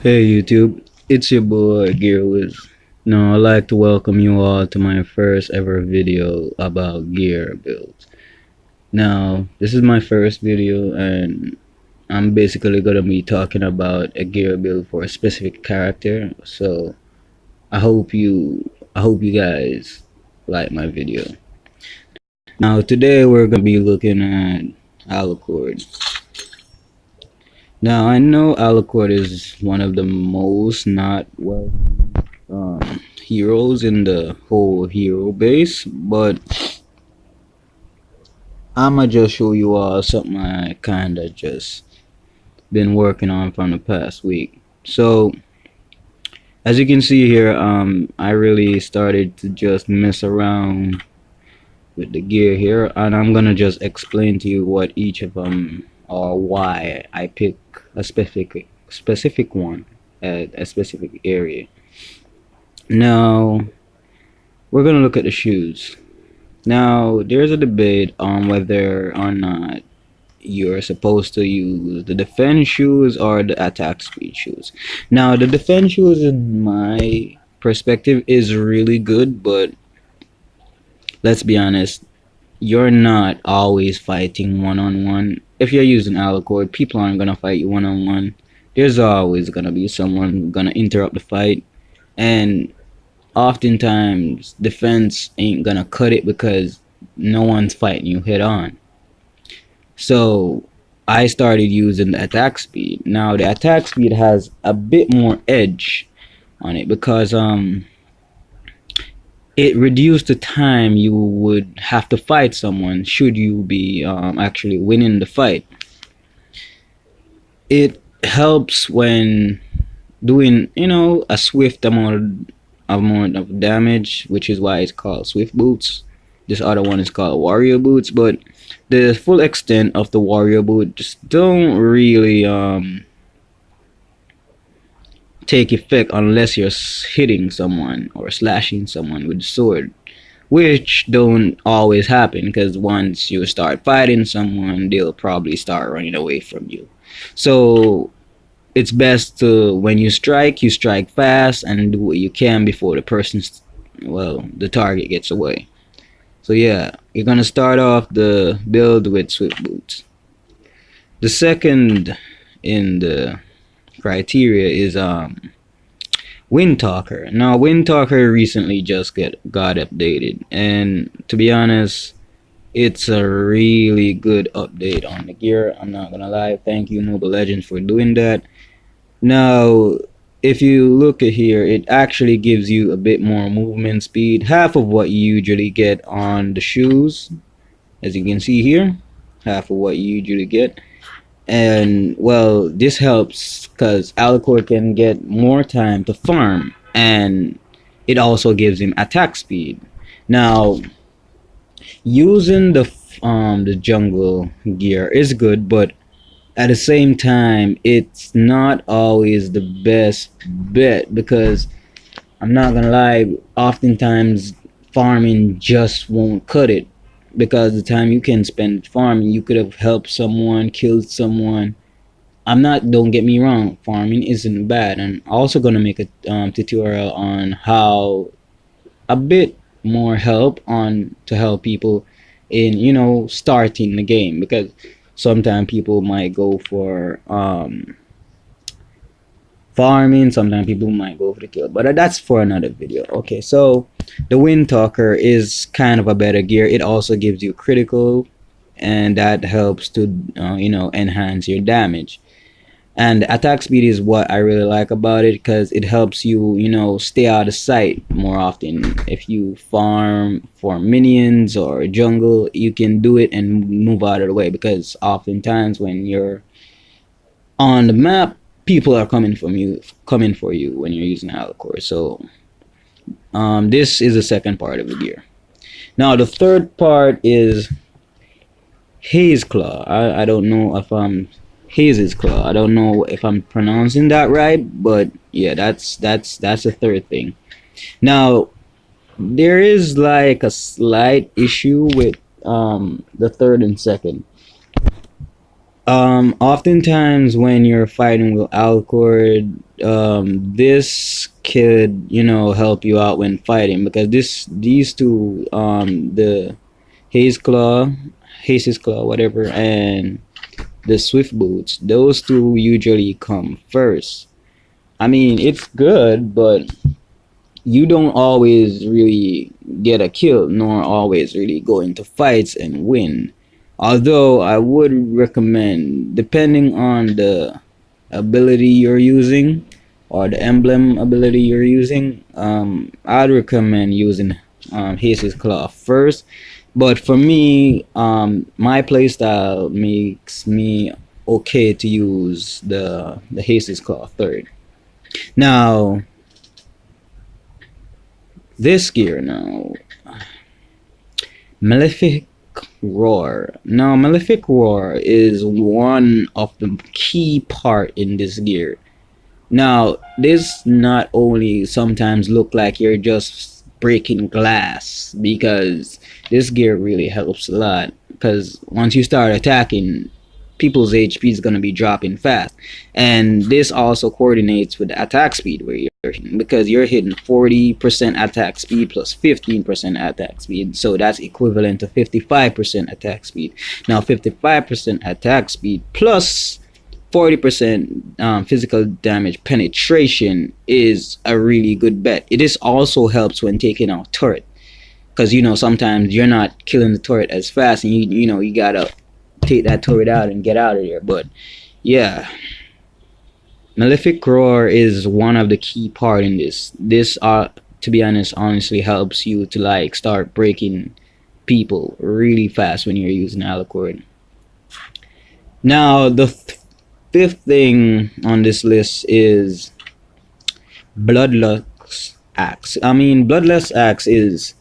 Hey YouTube, it's your boy Gearwiz. Now I'd like to welcome you all to my first ever video about gear builds. Now this is my first video and I'm basically gonna be talking about a gear build for a specific character. So I hope you guys like my video. Now today we're gonna be looking at Alucard. Now I know Alucard is one of the most not well heroes in the whole hero base, but I'ma just show you all something I kinda just been working on from the past week. So as you can see here, I really started to just mess around with the gear here, and I'm gonna just explain to you what each of them or why I pick a specific one at a specific area. Now we're gonna look at the shoes. Now, there's a debate on whether or not you're supposed to use the defense shoes or the attack speed shoes. Now, the defense shoes, in my perspective, is really good, but let's be honest, you're not always fighting one on one. If you're using Alucard, people aren't gonna fight you one on one. There's always gonna be someone gonna interrupt the fight, and oftentimes defense ain't gonna cut it because no one's fighting you head on. So I started using the attack speed. Now the attack speed has a bit more edge on it because it reduced the time you would have to fight someone should you be actually winning the fight. It helps when doing a swift amount of damage, which is why it's called Swift Boots. This other one is called Warrior Boots, but the full extent of the Warrior Boot just don't really take effect unless you're hitting someone or slashing someone with the sword, which don't always happen because once you start fighting someone, they'll probably start running away from you. So it's best to, when you strike fast and do what you can before the target gets away. So yeah, you're gonna start off the build with Swift Boots. The second in the criteria is Wind Talker. Now Wind Talker recently just got updated, and to be honest, it's a really good update on the gear. I'm not gonna lie. Thank you, Mobile Legends, for doing that. Now, if you look at here, it actually gives you a bit more movement speed, half of what you usually get on the shoes, as you can see here, half of what you usually get. And well, this helps because Alucard can get more time to farm, and it also gives him attack speed. Now, using the jungle gear is good, but at the same time it's not always the best bet because I'm not gonna lie, oftentimes farming just won't cut it because the time you can spend farming, you could have helped someone, killed someone. Don't get me wrong, farming isn't bad, and also gonna make a tutorial on how a bit more help on to help people in starting the game, because sometimes people might go for farming, sometimes people might go for the kill, but that's for another video. Okay, so the Wind Talker is kind of a better gear. It also gives you critical, and that helps to enhance your damage. And attack speed is what I really like about it because it helps you stay out of sight more often. If you farm for minions or jungle, you can do it and move out of the way, because oftentimes when you're on the map, people are coming for you when you're using Alucard. So this is the second part of the gear. Now the third part is Haze Claw. I don't know if I'm Haze's Claw. I don't know if I'm pronouncing that right, but yeah, that's the third thing. Now there is like a slight issue with the third and second. Oftentimes when you're fighting with Alucard, this could, help you out when fighting because these two, the Haze Claw, Haze's Claw, whatever, and the Swift Boots, those two usually come first. I mean, it's good, but you don't always really get a kill, nor always really go into fights and win. Although I would recommend, depending on the ability you're using or the emblem ability you're using, I'd recommend using Haste's Claw first. But for me, my playstyle makes me okay to use the Haste's Claw third. Now, this gear now, Malefic Roar. Now, Malefic Roar is one of the key part in this gear. Now, this not only sometimes look like you're just breaking glass because this gear really helps a lot because once you start attacking, people's HP is going to be dropping fast. And this also coordinates with the attack speed where you're hitting because you're hitting 40% attack speed plus 15% attack speed. So that's equivalent to 55% attack speed. Now 55% attack speed plus 40% physical damage penetration is a really good bet. It is also helps when taking out turret because sometimes you're not killing the turret as fast and you gotta take that turret out and get out of there. But yeah, Malefic Roar is one of the key part in this. This to be honest, honestly helps you to like start breaking people really fast when you're using Alucard. Now the fifth thing on this list is Bloodlust Axe. I mean, Bloodlust Axe is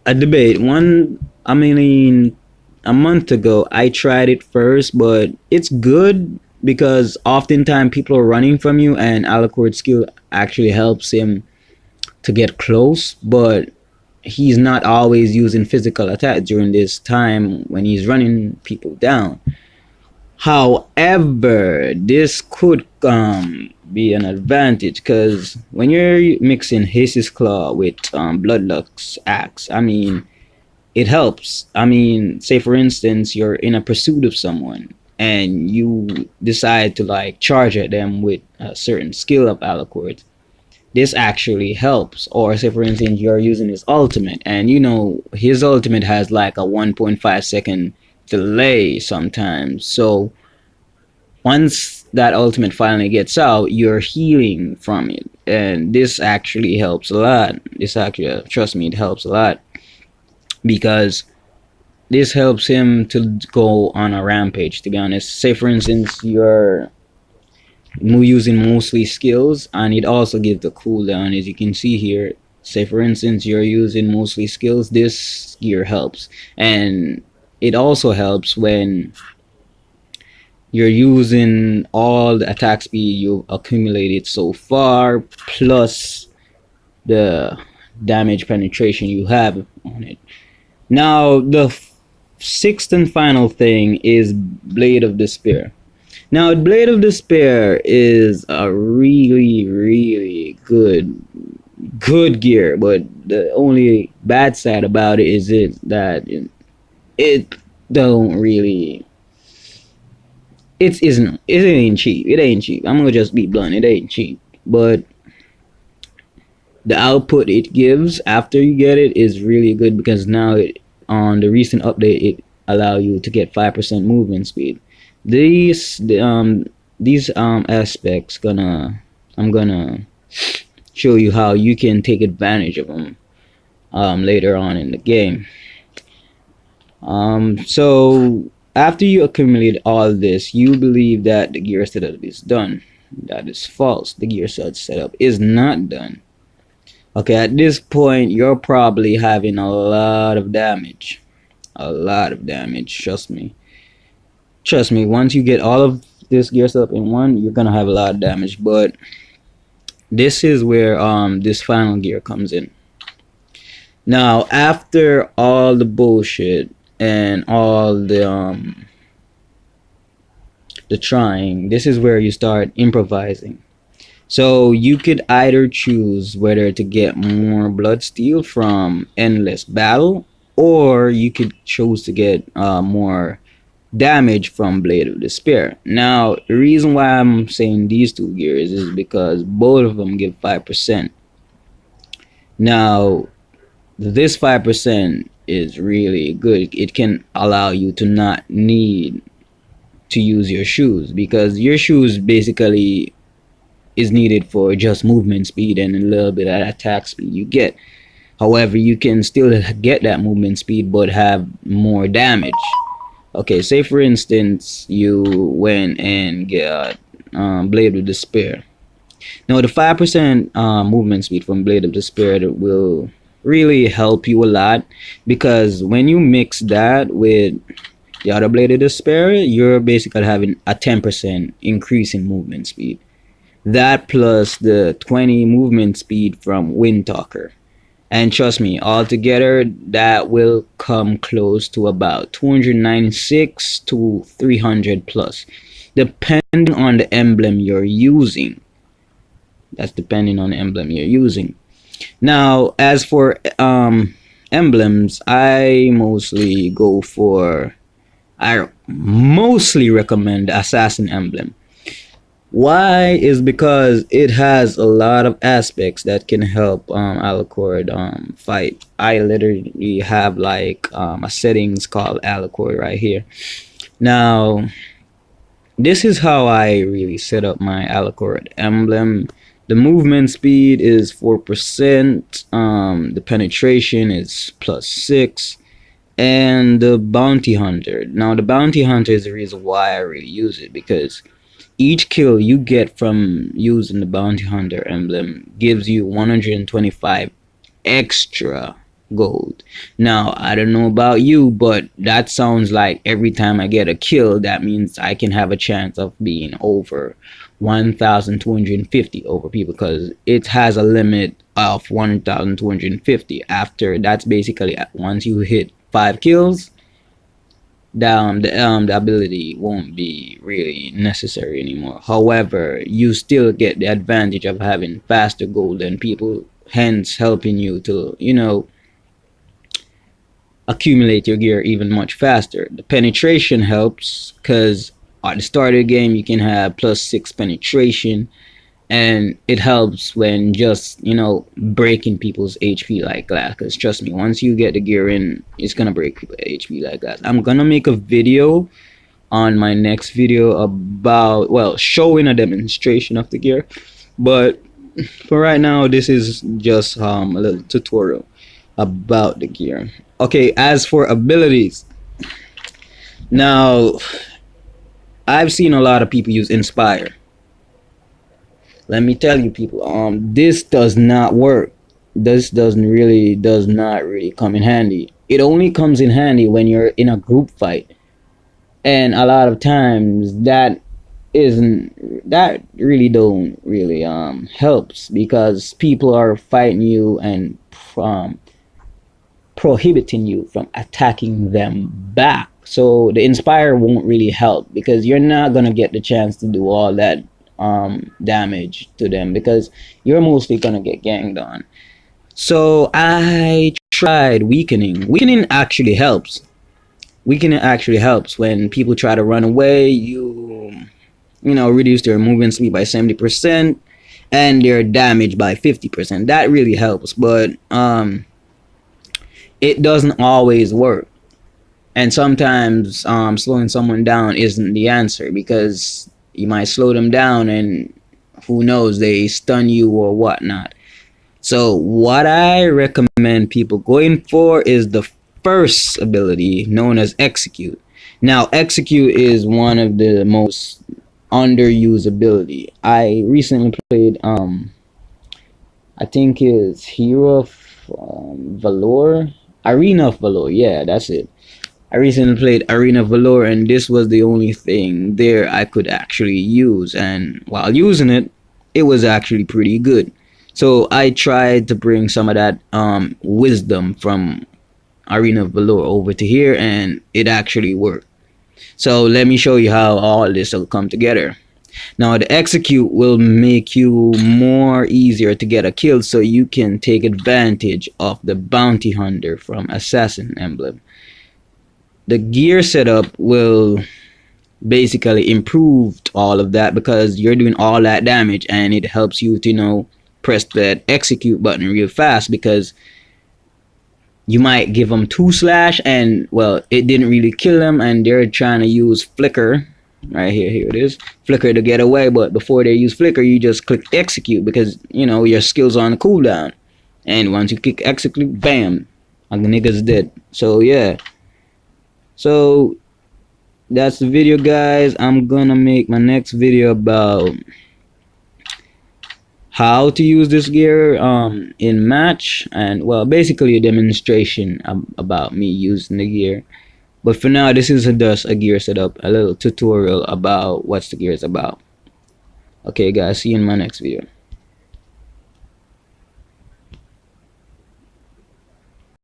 a debate. I mean, a month ago, I tried it first, but it's good because oftentimes people are running from you, and Alucard's skill actually helps him to get close, but he's not always using physical attack during this time when he's running people down. However, this could be an advantage because when you're mixing Haste's Claw with Bloodlust Axe, I mean, it helps. I mean, say for instance, you're in a pursuit of someone and you decide to like charge at them with a certain skill of Alucard. This actually helps. Or say for instance, you're using his ultimate and his ultimate has like a 1.5 second delay sometimes. So once that ultimate finally gets out, you're healing from it. And this actually helps a lot. This actually, trust me, it helps a lot because this helps him to go on a rampage, to be honest. Say for instance you're using mostly skills and it also gives the cooldown as you can see here. Say for instance you're using mostly skills, this gear helps. And it also helps when you're using all the attack speed you've accumulated so far plus the damage penetration you have on it. Now, the sixth and final thing is Blade of Despair. Now, Blade of Despair is a really, really good gear, but the only bad side about it is that it don't really. It ain't cheap. It ain't cheap. I'm gonna just be blunt. It ain't cheap, but the output it gives after you get it is really good because now on the recent update it allow you to get 5% movement speed. These aspects I'm gonna show you how you can take advantage of them later on in the game. So after you accumulate all this, you believe that the gear setup is done. That is false. The gear setup is not done. Okay, at this point, you're probably having a lot of damage. A lot of damage, trust me. Trust me, once you get all of this gear stuff in one, you're gonna have a lot of damage. But this is where this final gear comes in. Now, after all the bullshit and all the the trying. This is where you start improvising. So you could either choose whether to get more blood steal from endless battle, or you could choose to get more damage from Blade of Despair. Now, the reason why I'm saying these two gears is because both of them give 5%. Now, this 5% is really good. It can allow you to not need to use your shoes, because your shoes basically is needed for just movement speed and a little bit of attack speed you get. However, you can still get that movement speed but have more damage. Okay, say for instance you went and get Blade of Despair. Now the 5% movement speed from Blade of Despair that will really help you a lot, because when you mix that with the other Blade of Despair, you're basically having a 10% increase in movement speed. That plus the 20 movement speed from Windtalker. And trust me, altogether that will come close to about 296 to 300 plus, depending on the emblem you're using. That's depending on the emblem you're using. Now, as for emblems, I mostly recommend Assassin emblem. Why is because it has a lot of aspects that can help Alucard fight. I literally have like a settings called Alucard right here. Now, this is how I really set up my Alucard emblem. The movement speed is 4%, the penetration is +6, and the bounty hunter. Now the bounty hunter is the reason why I really use it, because each kill you get from using the bounty hunter emblem gives you 125 extra gold. Now I don't know about you, but that sounds like every time I get a kill, that means I can have a chance of being over 1,250 over people, because it has a limit of 1,250. After that's basically once you hit 5 kills, the ability won't be really necessary anymore. However, you still get the advantage of having faster gold than people, hence helping you to, accumulate your gear even much faster. The penetration helps because at the start of the game you can have +6 penetration, and it helps when just breaking people's HP like glass, because trust me, once you get the gear in, it's gonna break people's HP like glass. I'm gonna make a video on my next video about, well, showing a demonstration of the gear, but for right now this is just a little tutorial about the gear. Okay, as for abilities, now I've seen a lot of people use Inspire. Let me tell you people, this does not work. This does not really come in handy. It only comes in handy when you're in a group fight, and a lot of times that really don't really helps, because people are fighting you and prohibiting you from attacking them back. So the Inspire won't really help, because you're not gonna get the chance to do all that damage to them, because you're mostly gonna get ganged on. So I tried weakening. Weakening actually helps. Weakening actually helps when people try to run away. You reduce their movement speed by 70% and their damage by 50%. That really helps, but it doesn't always work. And sometimes slowing someone down isn't the answer, because you might slow them down and who knows, they stun you or whatnot. So what I recommend people going for is the first ability, known as Execute. Now Execute is one of the most underused ability. I recently played I think it's Hero of Valor, Arena of Valor, yeah, that's it. I recently played Arena of Valor, and this was the only thing there I could actually use, and while using it, it was actually pretty good. So I tried to bring some of that wisdom from Arena of Valor over to here, and it actually worked. So let me show you how all this will come together. Now the execute will make you more easier to get a kill, so you can take advantage of the bounty hunter from assassin emblem. The gear setup will basically improve all of that because you're doing all that damage, and it helps you to, you know, press that execute button real fast, because you might give them 2 slash and, well, it didn't really kill them, and they're trying to use flicker right here it is, flicker, to get away. But before they use flicker, you just click execute, because, you know, your skills on cooldown, and once you click execute, bam, a nigga's dead. So yeah, so that's the video, guys. I'm gonna make my next video about how to use this gear in match, and, well, basically a demonstration about me using the gear. But for now, this is just a gear setup, a little tutorial about what the gear is about. Okay guys, see you in my next video.